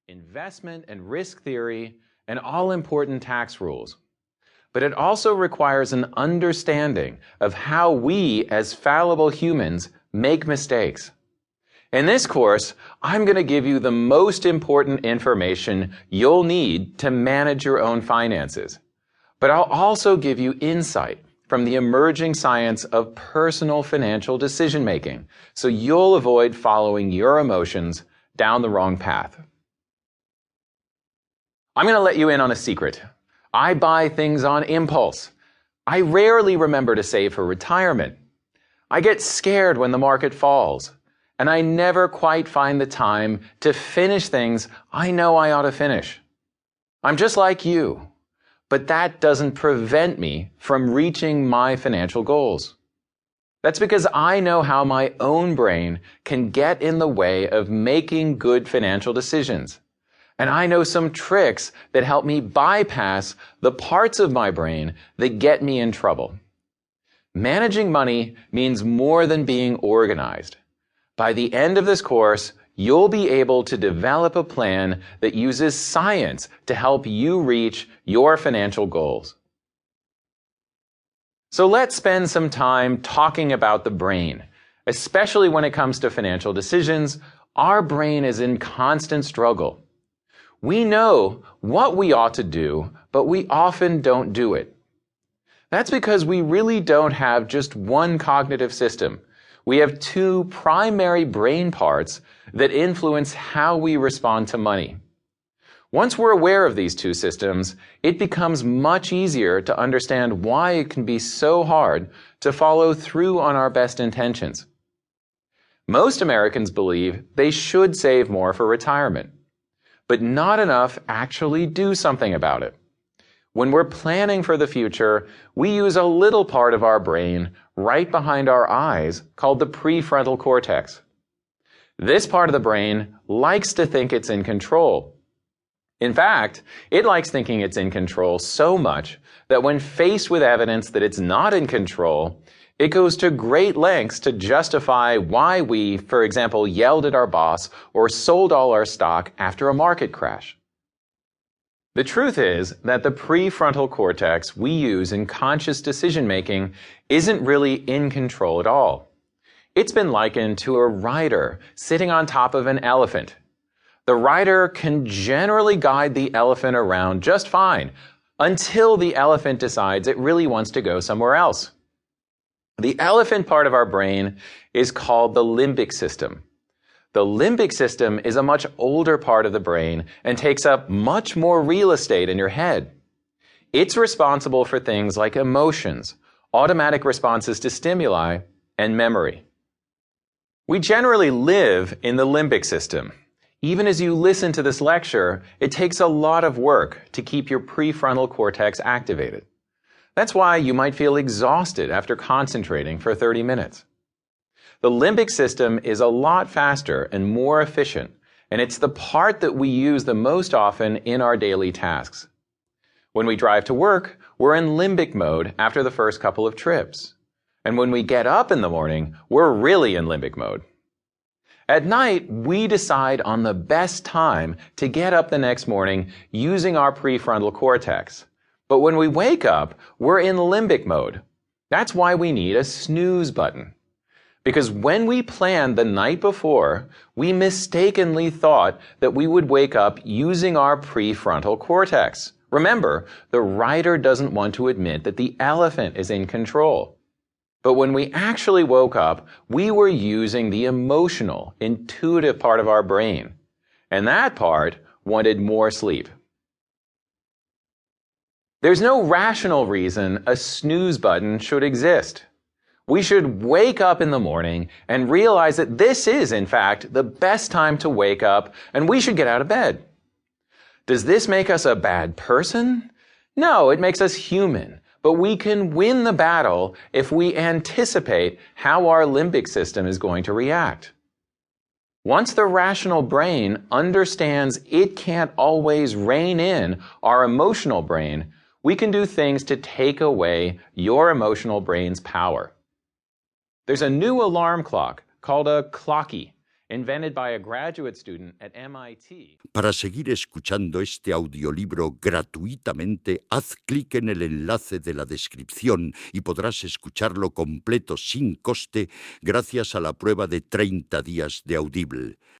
investment and risk theory, and all-important tax rules. But it also requires an understanding of how we, as fallible humans, make mistakes. In this course, I'm going to give you the most important information you'll need to manage your own finances. But I'll also give you insight from the emerging science of personal financial decision-making, so you'll avoid following your emotions down the wrong path. I'm going to let you in on a secret. I buy things on impulse. I rarely remember to save for retirement. I get scared when the market falls. And I never quite find the time to finish things I know I ought to finish. I'm just like you, but that doesn't prevent me from reaching my financial goals. That's because I know how my own brain can get in the way of making good financial decisions. And I know some tricks that help me bypass the parts of my brain that get me in trouble. Managing money means more than being organized. By the end of this course, you'll be able to develop a plan that uses science to help you reach your financial goals. So let's spend some time talking about the brain. Especially when it comes to financial decisions, our brain is in constant struggle. We know what we ought to do, but we often don't do it. That's because we really don't have just one cognitive system. We have two primary brain parts that influence how we respond to money. Once we're aware of these two systems, it becomes much easier to understand why it can be so hard to follow through on our best intentions. Most Americans believe they should save more for retirement, but not enough actually do something about it. When we're planning for the future, we use a little part of our brain right behind our eyes called the prefrontal cortex. This part of the brain likes to think it's in control. In fact, it likes thinking it's in control so much that when faced with evidence that it's not in control, it goes to great lengths to justify why we, for example, yelled at our boss or sold all our stock after a market crash. The truth is that the prefrontal cortex we use in conscious decision-making isn't really in control at all. It's been likened to a rider sitting on top of an elephant. The rider can generally guide the elephant around just fine until the elephant decides it really wants to go somewhere else. The elephant part of our brain is called the limbic system. The limbic system is a much older part of the brain and takes up much more real estate in your head. It's responsible for things like emotions, automatic responses to stimuli, and memory. We generally live in the limbic system. Even as you listen to this lecture, it takes a lot of work to keep your prefrontal cortex activated. That's why you might feel exhausted after concentrating for 30 minutes. The limbic system is a lot faster and more efficient, and it's the part that we use the most often in our daily tasks. When we drive to work, we're in limbic mode after the first couple of trips. And when we get up in the morning, we're really in limbic mode. At night, we decide on the best time to get up the next morning using our prefrontal cortex. But when we wake up, we're in limbic mode. That's why we need a snooze button. Because when we planned the night before, we mistakenly thought that we would wake up using our prefrontal cortex. Remember, the rider doesn't want to admit that the elephant is in control. But when we actually woke up, we were using the emotional, intuitive part of our brain. And that part wanted more sleep. There's no rational reason a snooze button should exist. We should wake up in the morning and realize that this is, in fact, the best time to wake up, and we should get out of bed. Does this make us a bad person? No, it makes us human. But we can win the battle if we anticipate how our limbic system is going to react. Once the rational brain understands it can't always rein in our emotional brain, we can do things to take away your emotional brain's power. There's a new alarm clock called a clocky, invented by a graduate student at MIT. Para seguir escuchando este audiolibro gratuitamente, haz clic en el enlace de la descripción y podrás escucharlo completo sin coste gracias a la prueba de 30 días de Audible.